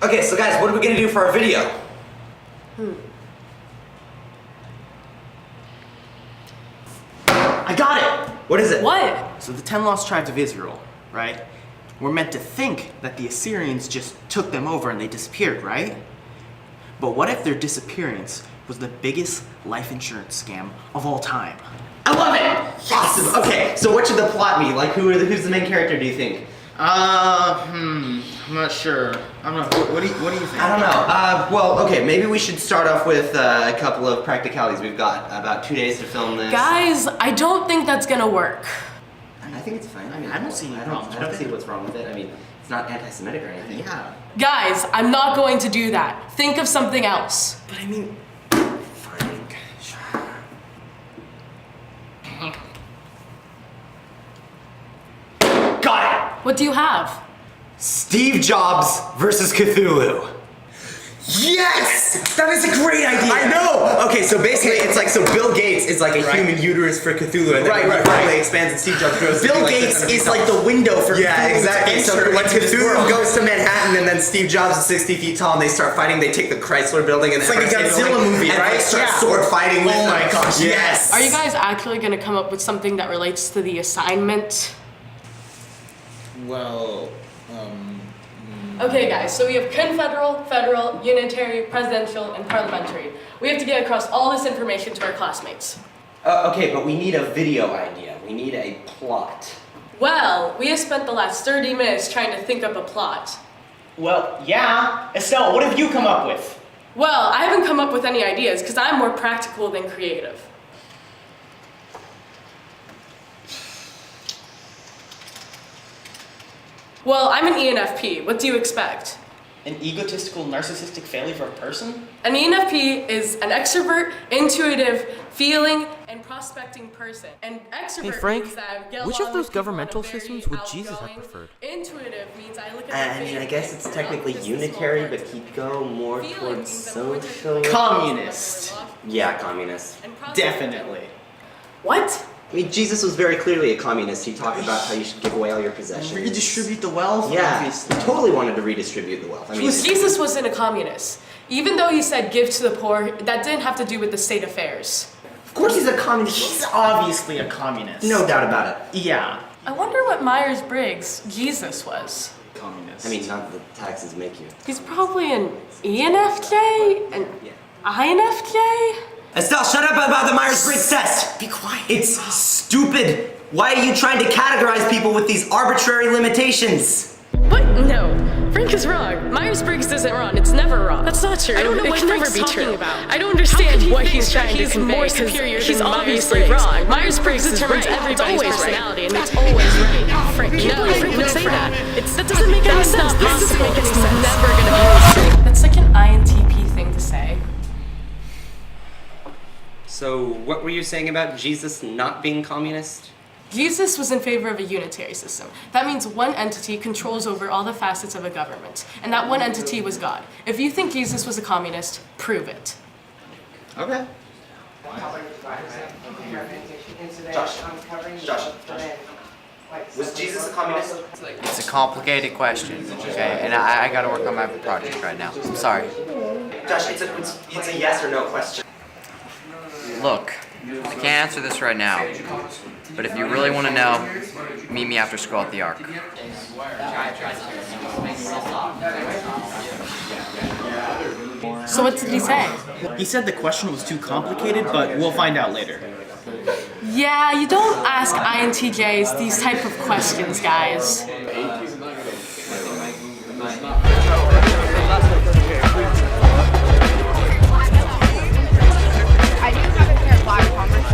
Okay, so guys, what are we gonna do for our video? I got it! What is it? What? So the 10 lost tribes of Israel, right? We're meant to think that the Assyrians just took them over and they disappeared, right? But what if their disappearance was the biggest life insurance scam of all time? I love it! Awesome! Okay, so what should the plot be? Like, who's the main character, do you think? I'm not sure. I'm not. What do you think? I don't know. Well, okay, maybe we should start off with a couple of practicalities. We've got about 2 days to film this. Guys, I don't think that's gonna work. I think it's fine. I mean, I don't see any problems I don't with see it. what's wrong with it. I mean, it's not anti-Semitic or anything. Yeah. Guys, I'm not going to do that. Think of something else. But I mean, Fine. Sure. Got it! What do you have? Steve Jobs versus Cthulhu. Yes! That is a great idea! I know! Okay, so basically it's like, so Bill Gates is like a human uterus for Cthulhu, and then it finally expands and Steve Jobs grows. Bill Gates is like the window for Yeah, Cthulhu exactly. to So enter when into this Cthulhu world. goes to Manhattan and then Steve Jobs is 60 feet tall and they start fighting, they take the Chrysler building and It's like a Godzilla movie, and right? they start Yeah. sword fighting with Oh my them. gosh, Yes! Are you guys actually gonna come up with something that relates to the assignment? Well, Okay guys, so we have confederal, federal, unitary, presidential, and parliamentary. We have to get across all this information to our classmates. Okay, but we need a video idea. We need a plot. Well, we have spent the last 30 minutes trying to think up a plot. well, yeah. Estelle, what have you come up with? Well, I haven't come up with any ideas because I'm more practical than creative. Well, I'm an ENFP. What do you expect? An egotistical, narcissistic failure of a person? An ENFP is an extrovert, intuitive, feeling, and prospecting person. An extrovert Hey, Frank, means that I get which along of those with people governmental and I'm very systems would Jesus have outgoing. preferred? Intuitive means I look at I the mean, I big guess it's picture, technically not just the small unitary, but parts. he'd go more Feeling towards means I'm more social. technically Communist. philosophical. Yeah, communist. And prospecting- Definitely. What? I mean, Jesus was very clearly a communist. He talked about how you should give away all your possessions. Redistribute the wealth? Yeah, Obviously. he totally wanted to redistribute the wealth. I mean, Jesus wasn't a communist. Even though he said give to the poor, that didn't have to do with the state affairs. of course he's a communist. He's obviously a communist. No doubt about it. Yeah. I wonder what Myers-Briggs Jesus was. Communist. I mean, not that the taxes make you. He's probably an ENFJ? An Yeah. INFJ? Estelle, shut up about the Myers-Briggs test. Be quiet. It's stupid. Why are you trying to categorize people with these arbitrary limitations? What? No. Frank is wrong. Myers-Briggs isn't wrong. It's never wrong. That's not true. I don't know it what can never Frank's be talking true. about. I don't understand what he's think trying that to convey. more 'Cause superior he's than obviously Myers-Briggs. wrong. Myers-Briggs determines right. everybody's It's always right. personality, and it's always right. Frank, No, Frank would say that. That doesn't make any That's sense. not This doesn't possible. make any It's sense. never gonna be true. That's like an INTP thing to say. So, what were you saying about Jesus not being communist? Jesus was in favor of a unitary system. That means one entity controls over all the facets of a government, and that one entity was God. If you think Jesus was a communist, prove it. Okay. Josh. Was Jesus a communist? It's a complicated question, okay? And I gotta work on my project right now. I'm sorry. Josh, it's a yes or no question. Look, I can't answer this right now. But if you really want to know, meet me after school at the Ark. So what did he say? He said the question was too complicated, but we'll find out later. Yeah, you don't ask INTJs these type of questions, guys.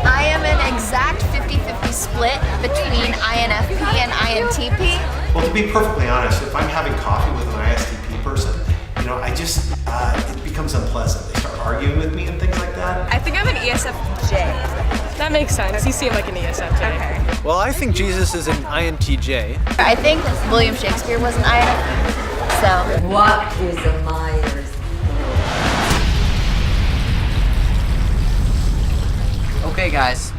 I am an exact 50-50 split between INFP and INTP. Well, to be perfectly honest, if I'm having coffee with an ISTP person, it becomes unpleasant. They start arguing with me and things like that. I think I'm an ESFJ. That makes sense. You seem like an ESFJ. Well, I think Jesus is an INTJ. I think William Shakespeare was an INFP. So, What is a Myers? Okay, guys.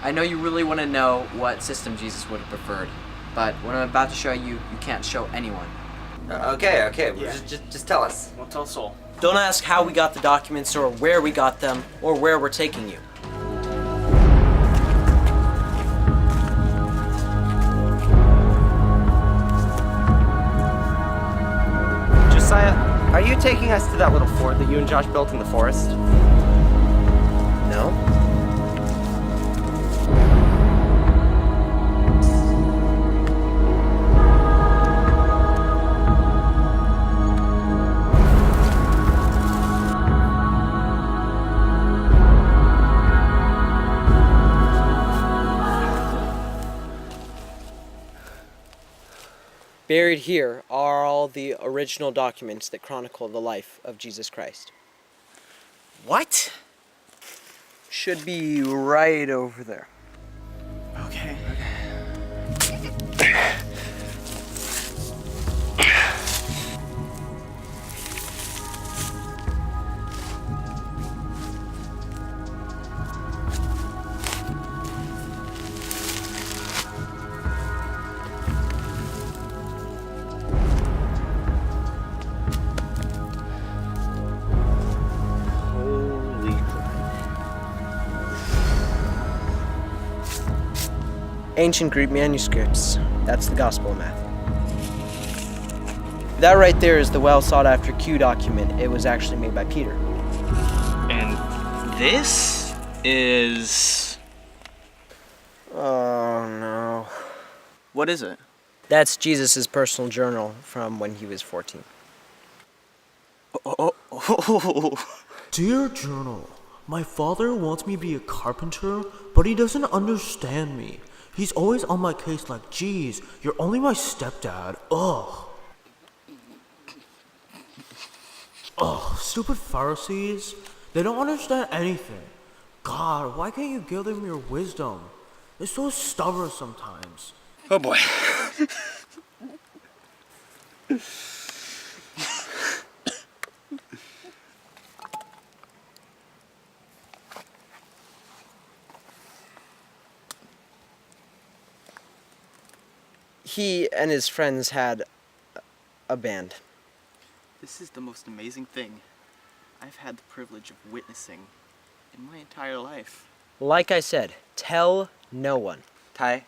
I know you really want to know what system Jesus would have preferred, but what I'm about to show you, you can't show anyone. Okay. Just tell us. Won't tell a soul. Don't ask how we got the documents or where we got them or where we're taking you. Josiah, are you taking us to that little fort that you and Josh built in the forest? No? Buried here are all the original documents that chronicle the life of Jesus Christ. What? Should be right over there. Okay. Ancient Greek manuscripts. That's the Gospel of Matthew. That right there is the well sought after Q document. It was actually made by Peter. And this is... Oh no. What is it? That's Jesus' personal journal from when he was 14. Dear Journal, my father wants me to be a carpenter, but he doesn't understand me. He's always on my case like, geez, you're only my stepdad. Ugh. Ugh, stupid Pharisees. They don't understand anything. God, why can't you give them your wisdom? They're so stubborn sometimes. Oh boy. He and his friends had a band. This is the most amazing thing I've had the privilege of witnessing in my entire life. Like I said, tell no one. Ty,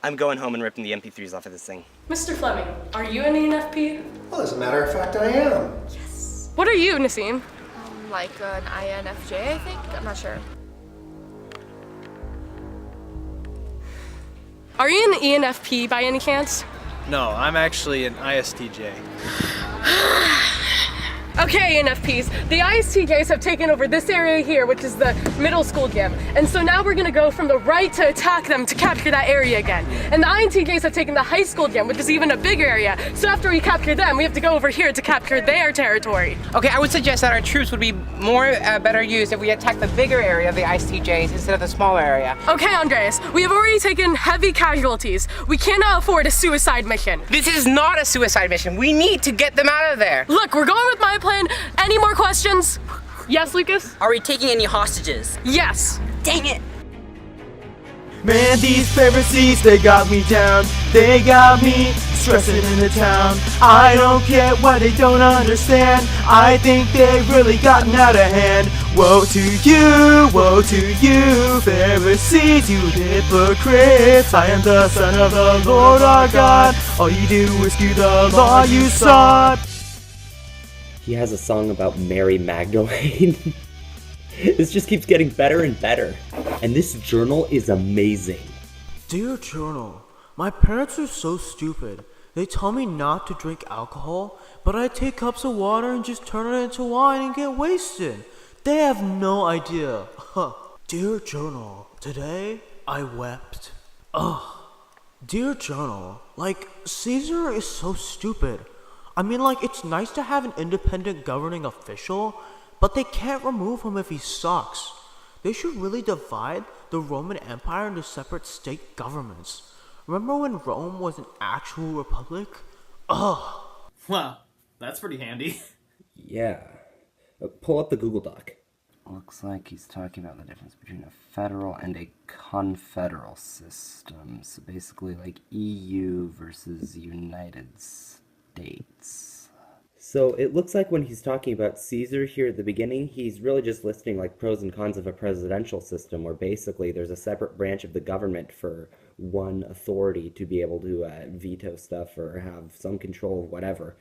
I'm going home and ripping the MP3s off of this thing. Mr. Fleming, are you an ENFP? Well, as a matter of fact, I am. What are you, Nassim? Like an INFJ, I think? I'm not sure. Are you an ENFP by any chance? No, I'm actually an ISTJ. Okay, ENFPs, the ISTJs have taken over this area here, which is the middle school gym. And so now we're gonna go from the right to attack them to capture that area again. And the INTJs have taken the high school gym, which is even a bigger area. So after we capture them, we have to go over here to capture their territory. Okay, I would suggest that our troops would be more better used if we attack the bigger area of the ISTJs instead of the smaller area. Okay, Andreas, we have already taken heavy casualties. We cannot afford a suicide mission. This is not a suicide mission. We need to get them out of there. Look, we're going with my plan. Any more questions? Yes, Lucas? Are we taking any hostages? Yes. Dang it! Man, these Pharisees, they got me down. They got me stressing in the town. I don't get why they don't understand. I think they've really gotten out of hand. Woe to you, Pharisees, you hypocrites. I am the Son of the Lord our God. All you do is do the law you sought. He has a song about Mary Magdalene. This just keeps getting better and better. And this journal is amazing. Dear Journal, my parents are so stupid. They tell me not to drink alcohol, but I take cups of water and just turn it into wine and get wasted. They have no idea. Dear Journal, today I wept. Ugh. Dear Journal, like, Caesar is so stupid. I mean, like, it's nice to have an independent governing official, but they can't remove him if he sucks. They should really divide the Roman Empire into separate state governments. Remember when Rome was an actual republic? Ugh. Well, that's pretty handy. Yeah. Pull up the Google Doc. Looks like he's talking about the difference between a federal and a confederal system. So basically like EU versus United States. So it looks like when he's talking about Caesar here at the beginning, he's really just listing like pros and cons of a presidential system where basically there's a separate branch of the government for one authority to be able to veto stuff or have some control of whatever.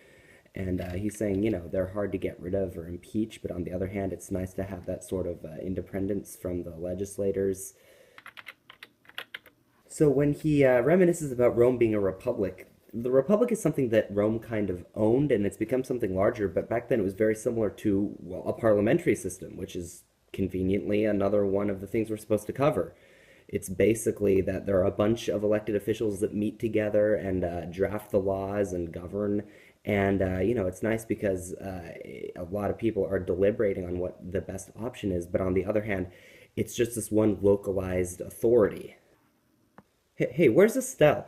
And he's saying, you know, they're hard to get rid of or impeach, but on the other hand, it's nice to have that sort of independence from the legislators. So when he reminisces about Rome being a republic, the republic is something that Rome kind of owned, and it's become something larger, but back then it was very similar to, well, a parliamentary system, which is conveniently another one of the things we're supposed to cover. It's basically that there are a bunch of elected officials that meet together and draft the laws and govern. And, you know, it's nice because a lot of people are deliberating on what the best option is. But on the other hand, it's just this one localized authority. Hey, where's Estelle?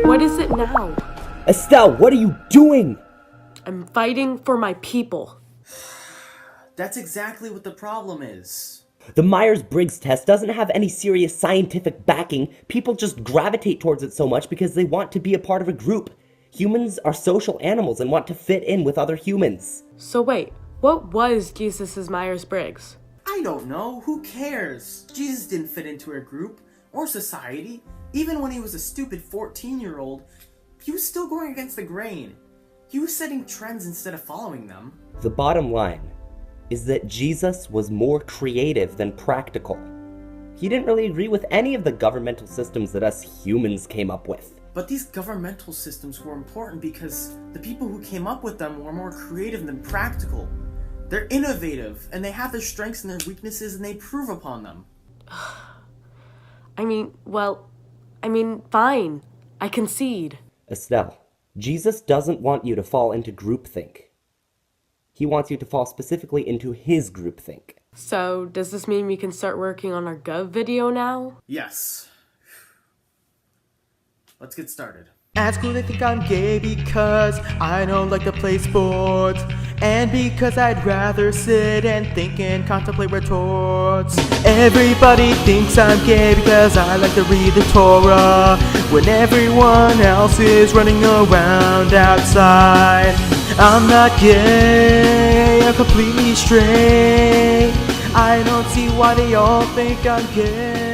What is it now? Estelle, what are you doing? I'm fighting for my people. That's exactly what the problem is. The Myers-Briggs test doesn't have any serious scientific backing. People just gravitate towards it so much because they want to be a part of a group. Humans are social animals and want to fit in with other humans. So wait, what was Jesus' Myers-Briggs? I don't know. Who cares? Jesus didn't fit into a group or society. Even when he was a stupid 14-year-old, he was still going against the grain. He was setting trends instead of following them. The bottom line is that Jesus was more creative than practical. He didn't really agree with any of the governmental systems that us humans came up with. But these governmental systems were important because the people who came up with them were more creative than practical. They're innovative, and they have their strengths and their weaknesses, and they improve upon them. Fine. I concede. Estelle, Jesus doesn't want you to fall into groupthink. He wants you to fall specifically into his groupthink. So, does this mean we can start working on our Gov video now? Yes. Let's get started. At school they think I'm gay because I don't like to play sports, and because I'd rather sit and think and contemplate retorts. Everybody thinks I'm gay because I like to read the Torah when everyone else is running around outside. I'm not gay, I'm completely straight. I don't see why they all think I'm gay.